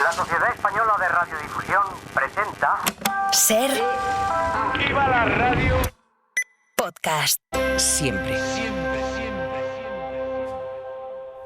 La Sociedad Española de Radiodifusión presenta... Ser... ¡Viva la radio! Podcast. Siempre.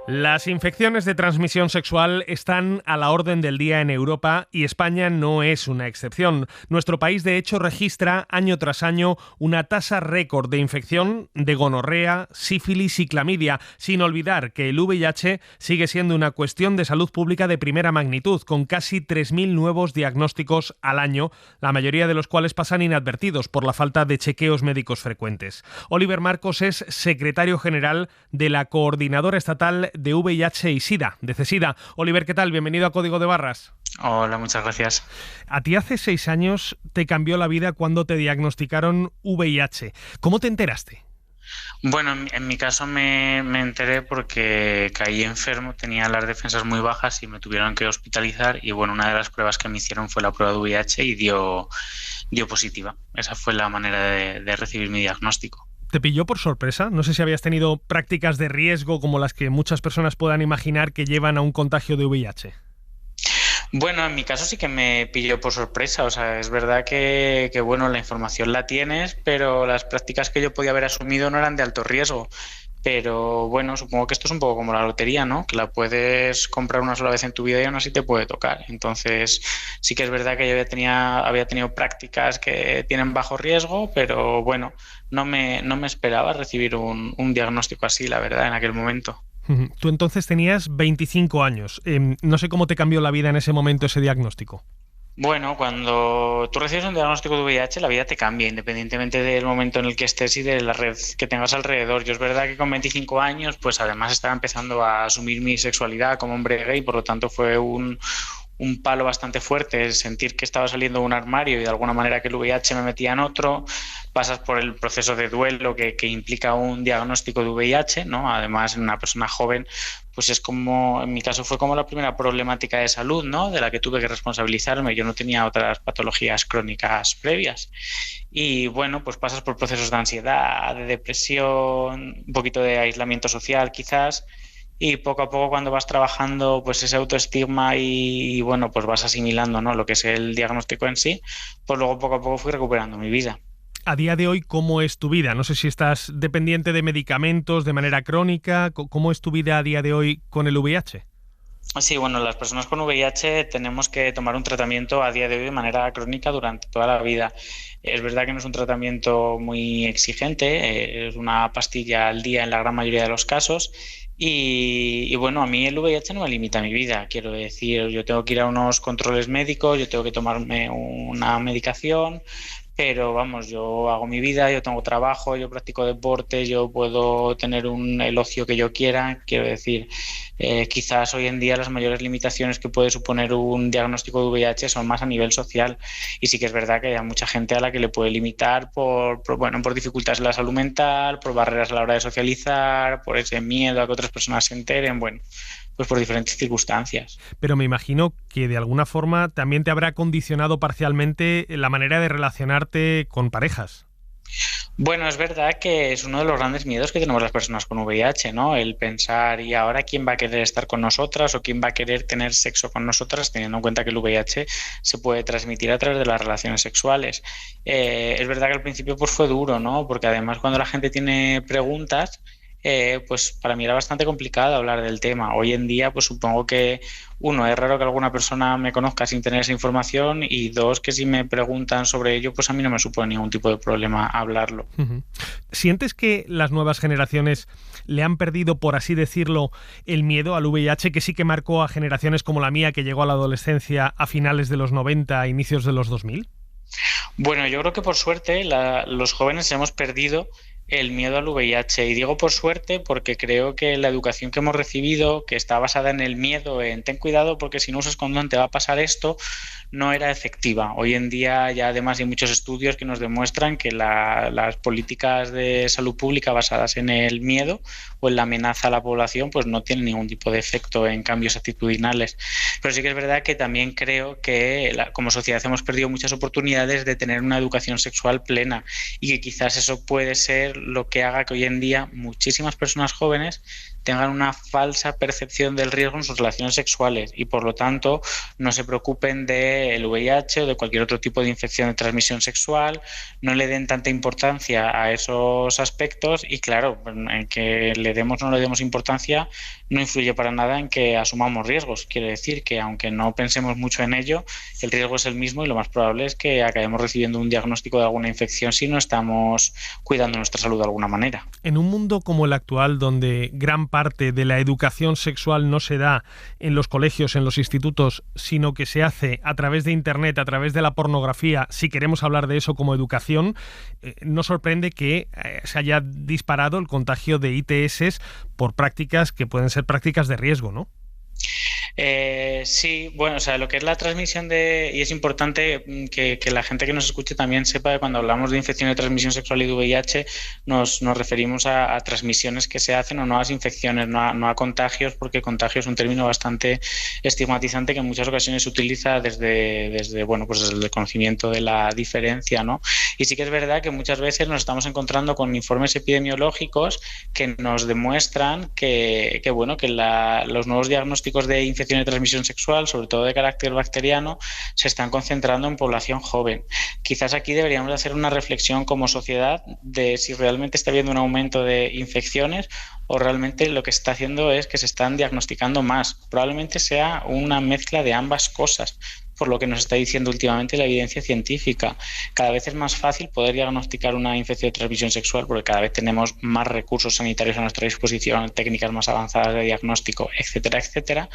Las infecciones de transmisión sexual están a la orden del día en Europa y España no es una excepción. Nuestro país, de hecho, registra año tras año una tasa récord de infección de gonorrea, sífilis y clamidia, sin olvidar que el VIH sigue siendo una cuestión de salud pública de primera magnitud, con casi 3.000 nuevos diagnósticos al año, la mayoría de los cuales pasan inadvertidos por la falta de chequeos médicos frecuentes. Oliver Marcos es secretario general de la Coordinadora Estatal de VIH y SIDA, de CESIDA. Oliver, ¿qué tal? Bienvenido a Código de Barras. Hola, muchas gracias. A ti hace 6 años te cambió la vida cuando te diagnosticaron VIH. ¿Cómo te enteraste? Bueno, en mi caso me enteré porque caí enfermo, tenía las defensas muy bajas y me tuvieron que hospitalizar y bueno, una de las pruebas que me hicieron fue la prueba de VIH y dio positiva. Esa fue la manera de recibir mi diagnóstico. ¿Te pilló por sorpresa? No sé si habías tenido prácticas de riesgo como las que muchas personas puedan imaginar que llevan a un contagio de VIH. Bueno, en mi caso sí que me pilló por sorpresa. O sea, es verdad que bueno, la información la tienes, pero las prácticas que yo podía haber asumido no eran de alto riesgo. Pero bueno, supongo que esto es un poco como la lotería, ¿no? Que la puedes comprar una sola vez en tu vida y aún así te puede tocar. Entonces, sí que es verdad que yo había tenido prácticas que tienen bajo riesgo, pero bueno, no me esperaba recibir un diagnóstico así, la verdad, en aquel momento. Tú entonces tenías 25 años. No sé cómo te cambió la vida en ese momento ese diagnóstico. Bueno, cuando tú recibes un diagnóstico de VIH, la vida te cambia, independientemente del momento en el que estés y de la red que tengas alrededor. Yo es verdad que con 25 años, pues además estaba empezando a asumir mi sexualidad como hombre gay, por lo tanto fue un palo bastante fuerte, sentir que estaba saliendo de un armario y de alguna manera que el VIH me metía en otro. Pasas por el proceso de duelo que implica un diagnóstico de VIH, ¿no? Además, en una persona joven, pues es como, en mi caso fue como la primera problemática de salud, ¿no? De la que tuve que responsabilizarme. Yo no tenía otras patologías crónicas previas. Y bueno, pues pasas por procesos de ansiedad, de depresión, un poquito de aislamiento social quizás. Y poco a poco cuando vas trabajando pues ese autoestigma y bueno, pues vas asimilando, ¿no? Lo que es el diagnóstico en sí, pues luego poco a poco fui recuperando mi vida. A día de hoy, ¿cómo es tu vida? No sé si estás dependiente de medicamentos de manera crónica. ¿Cómo es tu vida a día de hoy con el VIH? Sí, bueno, las personas con VIH tenemos que tomar un tratamiento a día de hoy de manera crónica durante toda la vida. Es verdad que no es un tratamiento muy exigente, es una pastilla al día en la gran mayoría de los casos. Y bueno, a mí el VIH no me limita mi vida, quiero decir, yo tengo que ir a unos controles médicos, yo tengo que tomarme una medicación, pero vamos, yo hago mi vida, yo tengo trabajo, yo practico deporte, yo puedo tener el ocio que yo quiera. Quiero decir, quizás hoy en día las mayores limitaciones que puede suponer un diagnóstico de VIH son más a nivel social, y sí que es verdad que hay mucha gente a la que le puede limitar por dificultades en la salud mental, por barreras a la hora de socializar, por ese miedo a que otras personas se enteren, bueno, pues por diferentes circunstancias. Pero me imagino que de alguna forma también te habrá condicionado parcialmente la manera de relacionarte con parejas. Bueno, es verdad que es uno de los grandes miedos que tenemos las personas con VIH, ¿no? El pensar, ¿y ahora quién va a querer estar con nosotras o quién va a querer tener sexo con nosotras, teniendo en cuenta que el VIH se puede transmitir a través de las relaciones sexuales? Es verdad que al principio pues fue duro, ¿no? Porque además cuando la gente tiene preguntas, pues para mí era bastante complicado hablar del tema. Hoy en día, pues supongo que, uno, es raro que alguna persona me conozca sin tener esa información, y dos, que si me preguntan sobre ello, pues a mí no me supone ningún tipo de problema hablarlo. ¿Sientes que las nuevas generaciones le han perdido, por así decirlo, el miedo al VIH, que sí que marcó a generaciones como la mía, que llegó a la adolescencia a finales de los 90, a inicios de los 2000? Bueno, yo creo que por suerte los jóvenes hemos perdido el miedo al VIH, y digo por suerte porque creo que la educación que hemos recibido, que está basada en el miedo, en ten cuidado porque si no usas condón te va a pasar esto, no era efectiva. Hoy en día ya además hay muchos estudios que nos demuestran que las políticas de salud pública basadas en el miedo o en la amenaza a la población pues no tienen ningún tipo de efecto en cambios actitudinales. Pero sí que es verdad que también creo que como sociedad hemos perdido muchas oportunidades de tener una educación sexual plena y que quizás eso puede ser lo que haga que hoy en día muchísimas personas jóvenes tengan una falsa percepción del riesgo en sus relaciones sexuales y por lo tanto no se preocupen del VIH o de cualquier otro tipo de infección de transmisión sexual, no le den tanta importancia a esos aspectos y claro, en que le demos o no le demos importancia no influye para nada en que asumamos riesgos. Quiere decir que aunque no pensemos mucho en ello, el riesgo es el mismo y lo más probable es que acabemos recibiendo un diagnóstico de alguna infección si no estamos cuidando nuestra salud de alguna manera. En un mundo como el actual, donde gran parte de la educación sexual no se da en los colegios, en los institutos, sino que se hace a través de Internet, a través de la pornografía, si queremos hablar de eso como educación, no sorprende que se haya disparado el contagio de ITS por prácticas que pueden ser prácticas de riesgo, ¿no? Sí, bueno, o sea, lo que es la transmisión y es importante que la gente que nos escuche también sepa que cuando hablamos de infección de transmisión sexual y de VIH nos referimos a transmisiones que se hacen o no a las infecciones, no a contagios, porque contagio es un término bastante estigmatizante que en muchas ocasiones se utiliza desde bueno, pues desde el conocimiento de la diferencia, ¿no? Y sí que es verdad que muchas veces nos estamos encontrando con informes epidemiológicos que nos demuestran que los nuevos diagnósticos de infección de transmisión sexual, sobre todo de carácter bacteriano, se están concentrando en población joven. Quizás aquí deberíamos hacer una reflexión como sociedad de si realmente está habiendo un aumento de infecciones o realmente lo que se está haciendo es que se están diagnosticando más. Probablemente sea una mezcla de ambas cosas, por lo que nos está diciendo últimamente la evidencia científica. Cada vez es más fácil poder diagnosticar una infección de transmisión sexual porque cada vez tenemos más recursos sanitarios a nuestra disposición, técnicas más avanzadas de diagnóstico, etcétera, etcétera.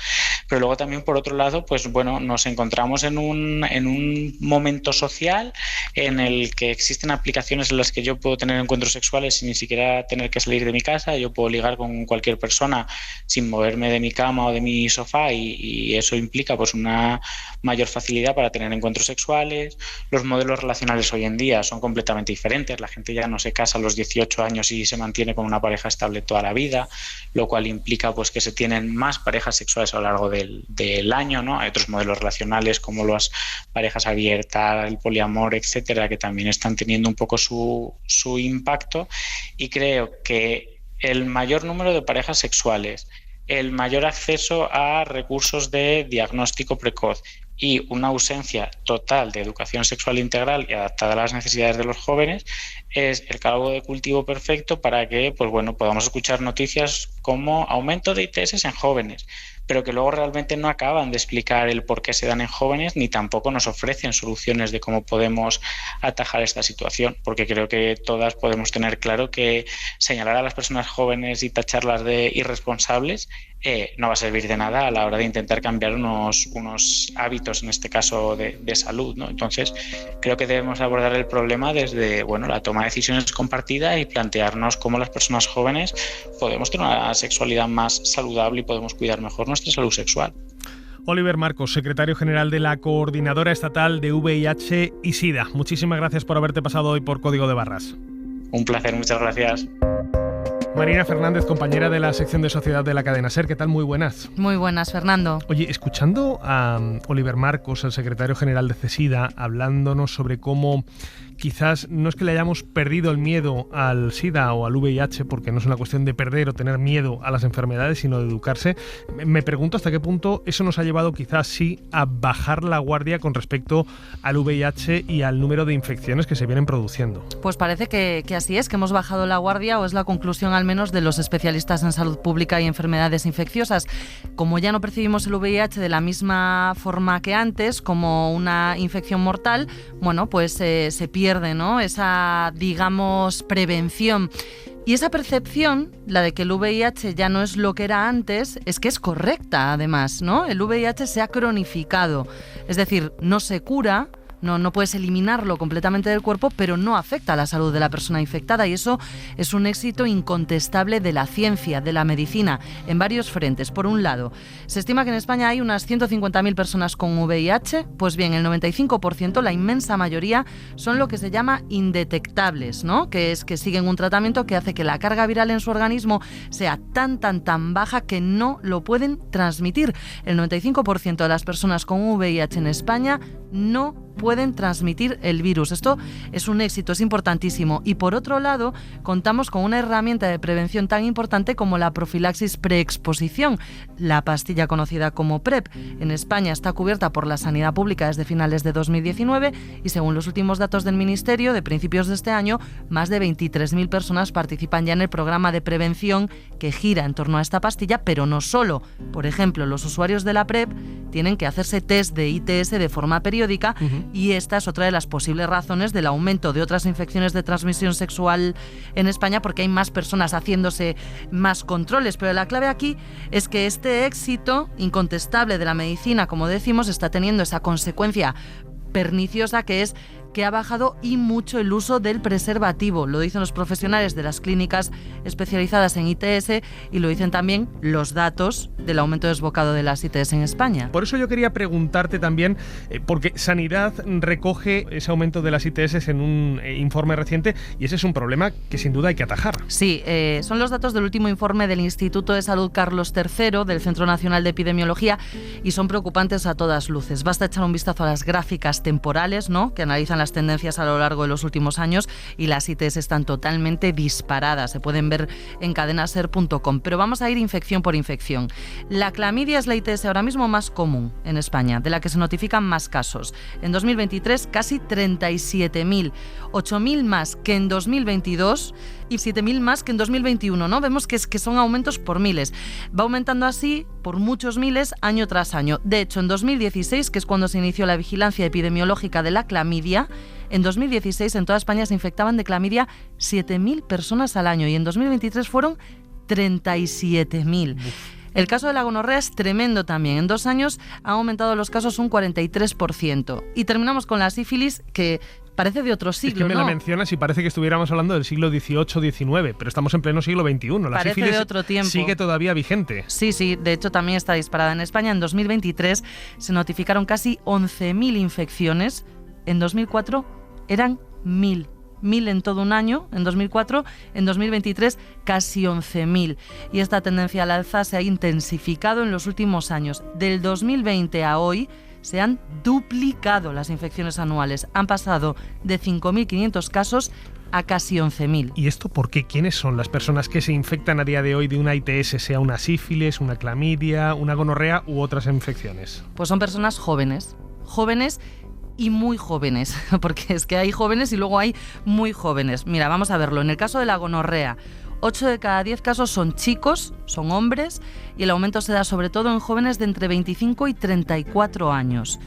Pero luego también, por otro lado, pues bueno, nos encontramos en un momento social en el que existen aplicaciones en las que yo puedo tener encuentros sexuales sin ni siquiera tener que salir de mi casa. Yo puedo ligar con cualquier persona sin moverme de mi cama o de mi sofá y eso implica pues una mayor facilidad para tener encuentros sexuales. Los modelos relacionales hoy en día son completamente diferentes. La gente ya no se casa a los 18 años y se mantiene con una pareja estable toda la vida, lo cual implica pues que se tienen más parejas sexuales a lo largo del año, ¿no? Hay otros modelos relacionales como las parejas abiertas, el poliamor, etcétera, que también están teniendo un poco su impacto y creo que el mayor número de parejas sexuales, el mayor acceso a recursos de diagnóstico precoz y una ausencia total de educación sexual integral y adaptada a las necesidades de los jóvenes es el caldo de cultivo perfecto para que pues bueno, podamos escuchar noticias como aumento de ITS en jóvenes, pero que luego realmente no acaban de explicar el por qué se dan en jóvenes ni tampoco nos ofrecen soluciones de cómo podemos atajar esta situación, porque creo que todas podemos tener claro que señalar a las personas jóvenes y tacharlas de irresponsables no va a servir de nada a la hora de intentar cambiar unos hábitos, en este caso de salud, ¿no? Entonces, creo que debemos abordar el problema desde la toma de decisiones compartida y plantearnos cómo las personas jóvenes podemos tener una sexualidad más saludable y podemos cuidar mejor nuestra salud sexual. Oliver Marcos, secretario general de la Coordinadora Estatal de VIH y SIDA. Muchísimas gracias por haberte pasado hoy por Código de Barras. Un placer, muchas gracias. Marina Fernández, compañera de la sección de Sociedad de la cadena SER. ¿Qué tal? Muy buenas. Muy buenas, Fernando. Oye, escuchando a Oliver Marcos, el secretario general de CESIDA, hablándonos sobre cómo quizás no es que le hayamos perdido el miedo al SIDA o al VIH, porque no es una cuestión de perder o tener miedo a las enfermedades, sino de educarse, me pregunto hasta qué punto eso nos ha llevado quizás sí a bajar la guardia con respecto al VIH y al número de infecciones que se vienen produciendo. Pues parece que así es, que hemos bajado la guardia, o es la conclusión al menos de los especialistas en salud pública y enfermedades infecciosas. Como ya no percibimos el VIH de la misma forma que antes, como una infección mortal, bueno, pues se pierde, ¿no?, esa, digamos, prevención. Y esa percepción, la de que el VIH ya no es lo que era antes, es que es correcta, además, ¿no? El VIH se ha cronificado, es decir, no se cura, no puedes eliminarlo completamente del cuerpo, pero no afecta a la salud de la persona infectada, y eso es un éxito incontestable de la ciencia, de la medicina, en varios frentes. Por un lado, se estima que en España hay unas 150.000 personas con VIH, pues bien, el 95%, la inmensa mayoría, son lo que se llama indetectables, ¿no? Que es que siguen un tratamiento que hace que la carga viral en su organismo sea tan baja que no lo pueden transmitir. El 95% de las personas con VIH en España no pueden transmitir el virus. Esto es un éxito, es importantísimo. Y por otro lado, contamos con una herramienta de prevención tan importante como la profilaxis preexposición, la pastilla conocida como PrEP. En España está cubierta por la sanidad pública desde finales de 2019 y según los últimos datos del Ministerio, de principios de este año, más de 23.000 personas participan ya en el programa de prevención que gira en torno a esta pastilla, pero no solo. Por ejemplo, los usuarios de la PrEP tienen que hacerse test de ITS de forma periódica, y esta es otra de las posibles razones del aumento de otras infecciones de transmisión sexual en España, porque hay más personas haciéndose más controles. Pero la clave aquí es que este éxito incontestable de la medicina, como decimos, está teniendo esa consecuencia perniciosa que es que ha bajado y mucho el uso del preservativo. Lo dicen los profesionales de las clínicas especializadas en ITS y lo dicen también los datos del aumento desbocado de las ITS en España. Por eso yo quería preguntarte también, porque Sanidad recoge ese aumento de las ITS en un informe reciente y ese es un problema que sin duda hay que atajar. Sí, son los datos del último informe del Instituto de Salud Carlos III, del Centro Nacional de Epidemiología, y son preocupantes a todas luces. Basta echar un vistazo a las gráficas temporales, ¿no?, que analizan las tendencias a lo largo de los últimos años, y las ITS están totalmente disparadas. Se pueden ver en cadenaser.com. Pero vamos a ir infección por infección. La clamidia es la ITS ahora mismo más común en España, de la que se notifican más casos. En 2023 casi 37.000, 8.000 más que en 2022 y 7.000 más que en 2021, ¿no? Vemos que son aumentos por miles. Va aumentando así por muchos miles año tras año. De hecho, en 2016, que es cuando se inició la vigilancia epidemiológica de la clamidia, en 2016 en toda España se infectaban de clamidia 7.000 personas al año y en 2023 fueron 37.000. El caso de la gonorrea es tremendo también. En 2 años han aumentado los casos un 43%. Y terminamos con la sífilis, que parece de otro siglo, es que me ¿no? la mencionas y parece que estuviéramos hablando del siglo XVIII-XIX, pero estamos en pleno siglo XXI. La Parece sífilis de otro tiempo. sigue todavía vigente. Sí, de hecho también está disparada en España. En 2023 se notificaron casi 11.000 infecciones. En 2004 eran 1.000 en todo un año, en 2004, en 2023 casi 11.000. Y esta tendencia al alza se ha intensificado en los últimos años. Del 2020 a hoy se han duplicado las infecciones anuales. Han pasado de 5.500 casos a casi 11.000. ¿Y esto por qué? ¿Quiénes son las personas que se infectan a día de hoy de una ITS, sea una sífilis, una clamidia, una gonorrea u otras infecciones? Pues son personas jóvenes y muy jóvenes, porque es que hay jóvenes y luego hay muy jóvenes. Mira, vamos a verlo. En el caso de la gonorrea, 8 de cada 10 casos son chicos, son hombres, y el aumento se da sobre todo en jóvenes de entre 25 y 34 años.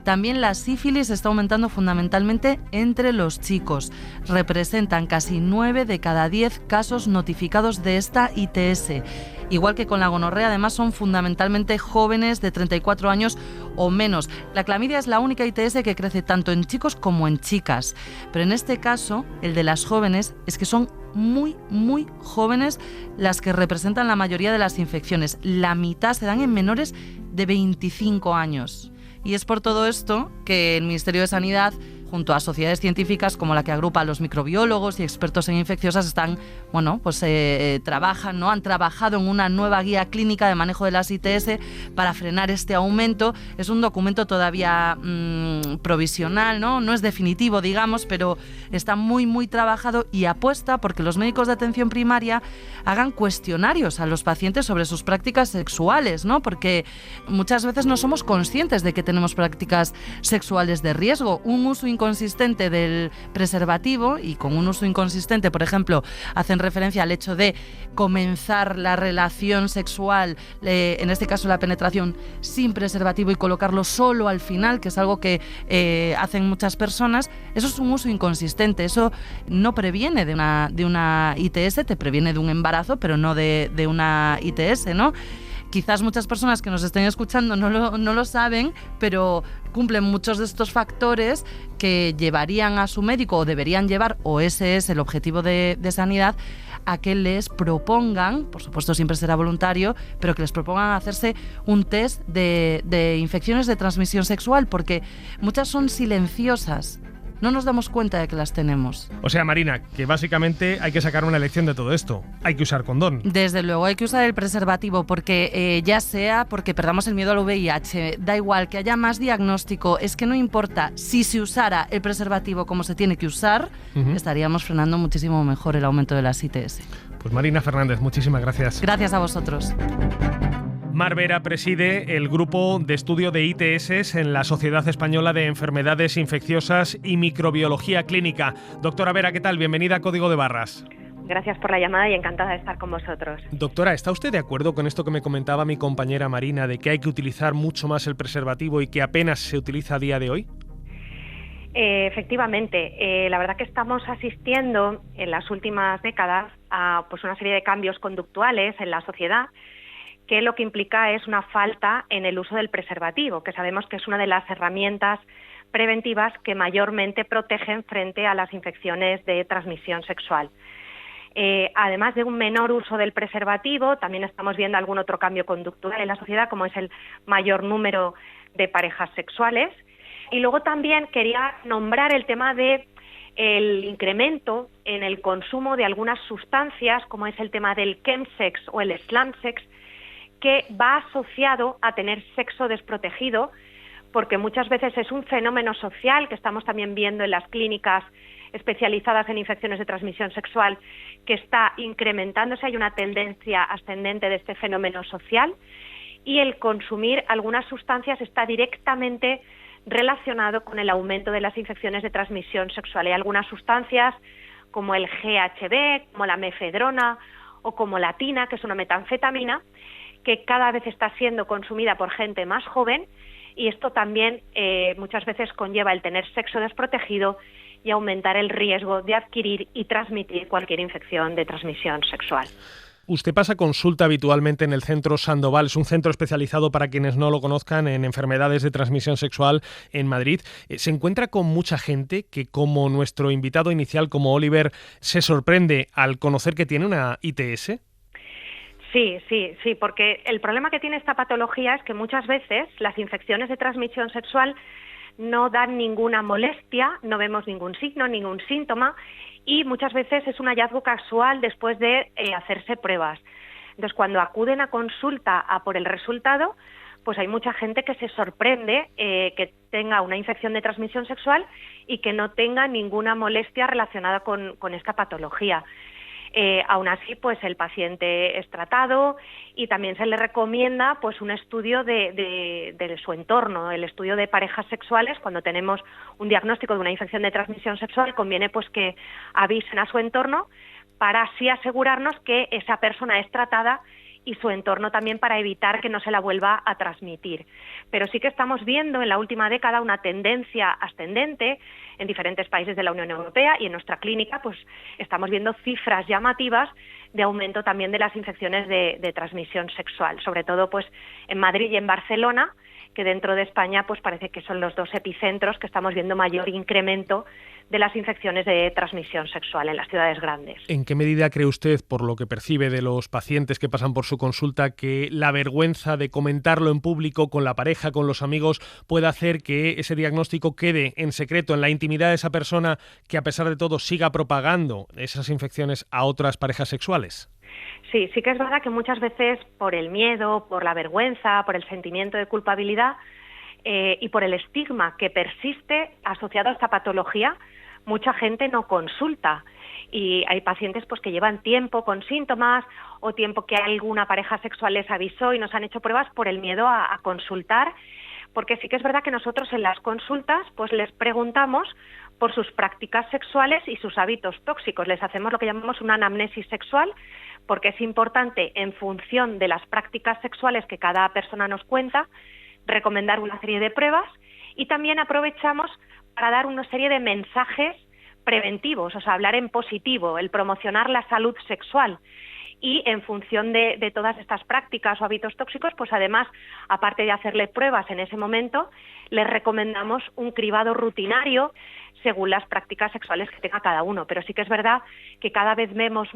También la sífilis está aumentando fundamentalmente entre los chicos. Representan casi 9 de cada 10 casos notificados de esta ITS. Igual que con la gonorrea, además son fundamentalmente jóvenes de 34 años o menos. La clamidia es la única ITS que crece tanto en chicos como en chicas. Pero en este caso, el de las jóvenes, es que son muy jóvenes las que representan la mayoría de las infecciones. La mitad se dan en menores de 25 años. Y es por todo esto que el Ministerio de Sanidad, junto a sociedades científicas como la que agrupa a los microbiólogos y expertos en infecciosas, trabajan, ¿no? Han trabajado en una nueva guía clínica de manejo de las ITS para frenar este aumento. Es un documento todavía provisional, ¿no? No es definitivo, digamos, pero está muy trabajado y apuesta porque los médicos de atención primaria hagan cuestionarios a los pacientes sobre sus prácticas sexuales, ¿no? Porque muchas veces no somos conscientes de que tenemos prácticas sexuales de riesgo. Un uso inconsistente del preservativo, y con un uso inconsistente, por ejemplo, hacen referencia al hecho de comenzar la relación sexual, en este caso la penetración, sin preservativo y colocarlo solo al final, que es algo que hacen muchas personas. Eso es un uso inconsistente, eso no previene de una ITS, te previene de un embarazo, pero no de una ITS, ¿no? Quizás muchas personas que nos estén escuchando no lo saben, pero cumplen muchos de estos factores que llevarían a su médico, o deberían llevar, o ese es el objetivo de sanidad, a que les propongan, por supuesto siempre será voluntario, pero que les propongan hacerse un test de infecciones de transmisión sexual, porque muchas son silenciosas. No nos damos cuenta de que las tenemos. O sea, Marina, que básicamente hay que sacar una lección de todo esto. Hay que usar condón. Desde luego, hay que usar el preservativo porque ya sea porque perdamos el miedo al VIH, da igual que haya más diagnóstico, es que no importa. Si se usara el preservativo como se tiene que usar, estaríamos frenando muchísimo mejor el aumento de las ITS. Pues Marina Fernández, muchísimas gracias. Gracias a vosotros. Mar Vera preside el grupo de estudio de ITS en la Sociedad Española de Enfermedades Infecciosas y Microbiología Clínica. Doctora Vera, ¿qué tal? Bienvenida a Código de Barras. Gracias por la llamada y encantada de estar con vosotros. Doctora, ¿está usted de acuerdo con esto que me comentaba mi compañera Marina, de que hay que utilizar mucho más el preservativo y que apenas se utiliza a día de hoy? Efectivamente, la verdad que estamos asistiendo en las últimas décadas a una serie de cambios conductuales en la sociedad, que lo que implica es una falta en el uso del preservativo, que sabemos que es una de las herramientas preventivas que mayormente protegen frente a las infecciones de transmisión sexual. Además de un menor uso del preservativo, también estamos viendo algún otro cambio conductual en la sociedad, como es el mayor número de parejas sexuales. Y luego también quería nombrar el tema de el incremento en el consumo de algunas sustancias, como es el tema del chemsex o el slamsex, que va asociado a tener sexo desprotegido, porque muchas veces es un fenómeno social que estamos también viendo en las clínicas especializadas en infecciones de transmisión sexual, que está incrementándose, hay una tendencia ascendente de este fenómeno social, y el consumir algunas sustancias está directamente relacionado con el aumento de las infecciones de transmisión sexual. Hay algunas sustancias como el GHB, como la mefedrona o como la tina, que es una metanfetamina, que cada vez está siendo consumida por gente más joven, y esto también muchas veces conlleva el tener sexo desprotegido y aumentar el riesgo de adquirir y transmitir cualquier infección de transmisión sexual. Usted pasa consulta habitualmente en el Centro Sandoval, es un centro especializado, para quienes no lo conozcan, en enfermedades de transmisión sexual en Madrid. ¿Se encuentra con mucha gente que, como nuestro invitado inicial, como Oliver, se sorprende al conocer que tiene una ITS? Sí, porque el problema que tiene esta patología es que muchas veces las infecciones de transmisión sexual no dan ninguna molestia, no vemos ningún signo, ningún síntoma, y muchas veces es un hallazgo casual después de hacerse pruebas. Entonces, cuando acuden a consulta a por el resultado, pues hay mucha gente que se sorprende que tenga una infección de transmisión sexual y que no tenga ninguna molestia relacionada con esta patología. Aún así, pues el paciente es tratado y también se le recomienda pues un estudio de su entorno, el estudio de parejas sexuales. Cuando tenemos un diagnóstico de una infección de transmisión sexual, conviene pues que avisen a su entorno para así asegurarnos que esa persona es tratada y su entorno también, para evitar que no se la vuelva a transmitir. Pero sí que estamos viendo en la última década una tendencia ascendente en diferentes países de la Unión Europea, y en nuestra clínica pues estamos viendo cifras llamativas de aumento también de las infecciones de transmisión sexual, sobre todo pues en Madrid y en Barcelona, que dentro de España pues parece que son los dos epicentros que estamos viendo mayor incremento de las infecciones de transmisión sexual en las ciudades grandes. ¿En qué medida cree usted, por lo que percibe de los pacientes que pasan por su consulta, que la vergüenza de comentarlo en público con la pareja, con los amigos, puede hacer que ese diagnóstico quede en secreto, en la intimidad de esa persona, que a pesar de todo siga propagando esas infecciones a otras parejas sexuales? Sí que es verdad que muchas veces, por el miedo, por la vergüenza, por el sentimiento de culpabilidad y por el estigma que persiste asociado a esta patología, mucha gente no consulta, y hay pacientes pues que llevan tiempo con síntomas o tiempo que alguna pareja sexual les avisó y nos han hecho pruebas por el miedo a consultar, porque sí que es verdad que nosotros en las consultas pues les preguntamos por sus prácticas sexuales y sus hábitos tóxicos. Les hacemos lo que llamamos una anamnesis sexual, porque es importante, en función de las prácticas sexuales que cada persona nos cuenta, recomendar una serie de pruebas, y también aprovechamos para dar una serie de mensajes preventivos, o sea, hablar en positivo, el promocionar la salud sexual. Y en función de todas estas prácticas o hábitos tóxicos, pues además, aparte de hacerle pruebas en ese momento, les recomendamos un cribado rutinario según las prácticas sexuales que tenga cada uno. Pero sí que es verdad que cada vez vemos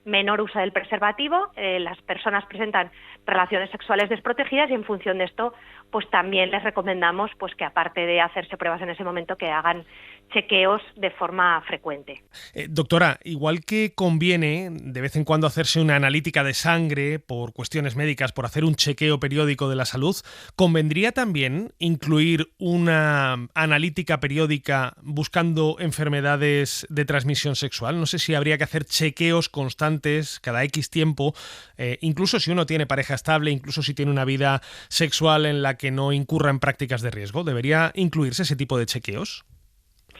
menor uso del preservativo, las personas presentan relaciones sexuales desprotegidas y en función de esto pues también les recomendamos pues que aparte de hacerse pruebas en ese momento que hagan chequeos de forma frecuente. Doctora, igual que conviene de vez en cuando hacerse una analítica de sangre por cuestiones médicas, por hacer un chequeo periódico de la salud, ¿convendría también incluir una analítica periódica buscando enfermedades de transmisión sexual? No sé si habría que hacer chequeos constantes cada X tiempo, incluso si uno tiene pareja estable, incluso si tiene una vida sexual en la que no incurra en prácticas de riesgo. ¿Debería incluirse ese tipo de chequeos?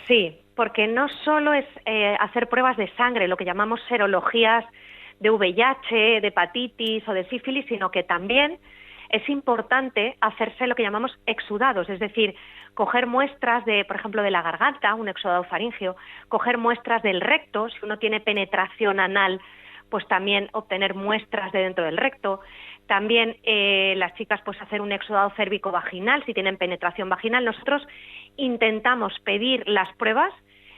Sí, porque no solo es hacer pruebas de sangre, lo que llamamos serologías de VIH, de hepatitis o de sífilis, sino que también es importante hacerse lo que llamamos exudados, es decir, coger muestras de, por ejemplo, de la garganta, un exudado faríngeo, coger muestras del recto, si uno tiene penetración anal, pues también obtener muestras de dentro del recto. También las chicas pues hacer un exudado cérvico-vaginal si tienen penetración vaginal. Nosotros intentamos pedir las pruebas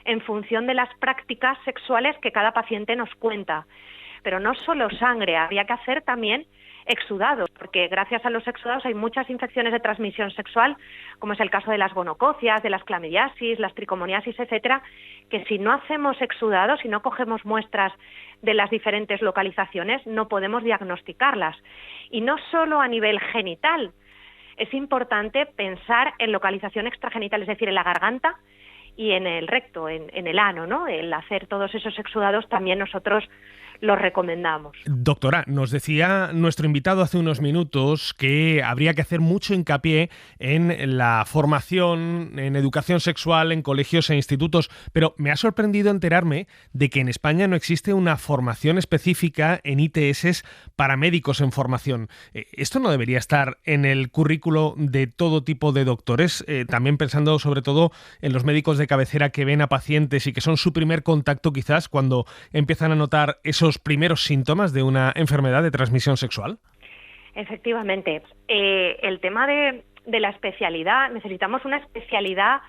en función de las prácticas sexuales que cada paciente nos cuenta. Pero no solo sangre, habría que hacer también exudados, porque gracias a los exudados hay muchas infecciones de transmisión sexual, como es el caso de las gonococias, de las clamidiasis, las tricomoniasis, etcétera, que si no hacemos exudados, si no cogemos muestras de las diferentes localizaciones, no podemos diagnosticarlas. Y no solo a nivel genital, es importante pensar en localización extragenital, es decir, en la garganta y en el recto, en el ano, ¿no? El hacer todos esos exudados también nosotros los recomendamos. Doctora, nos decía nuestro invitado hace unos minutos que habría que hacer mucho hincapié en la formación, en educación sexual, en colegios e institutos, pero me ha sorprendido enterarme de que en España no existe una formación específica en ITS para médicos en formación. ¿Esto no debería estar en el currículo de todo tipo de doctores? También pensando sobre todo en los médicos de cabecera que ven a pacientes y que son su primer contacto quizás cuando empiezan a notar esos primeros síntomas de una enfermedad de transmisión sexual. Efectivamente. El tema de la especialidad, necesitamos una especialidad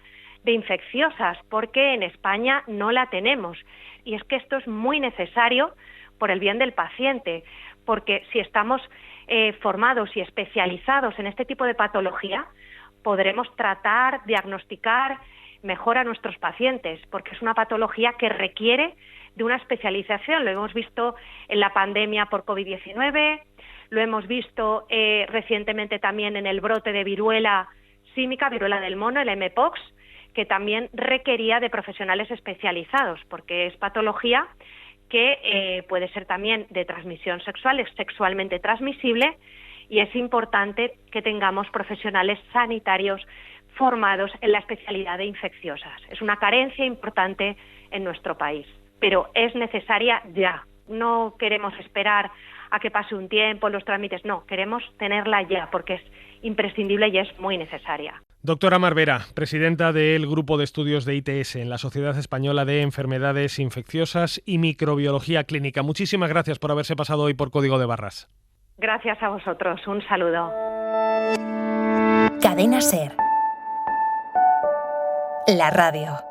de infecciosas porque en España no la tenemos. Y es que esto es muy necesario por el bien del paciente, porque si estamos formados y especializados en este tipo de patología, podremos tratar, diagnosticar mejor a nuestros pacientes, porque es una patología que requiere de una especialización. Lo hemos visto en la pandemia por COVID-19, lo hemos visto recientemente también en el brote de viruela símica, viruela del mono, el mpox, que también requería de profesionales especializados, porque es patología que puede ser también de transmisión sexual, es sexualmente transmisible, y es importante que tengamos profesionales sanitarios formados en la especialidad de infecciosas. Es una carencia importante en nuestro país, pero es necesaria ya. No queremos esperar a que pase un tiempo, los trámites, no, queremos tenerla ya porque es imprescindible y es muy necesaria. Doctora Mar Vera, presidenta del Grupo de Estudios de ITS en la Sociedad Española de Enfermedades Infecciosas y Microbiología Clínica. Muchísimas gracias por haberse pasado hoy por Código de Barras. Gracias a vosotros, un saludo. Cadena SER. La radio.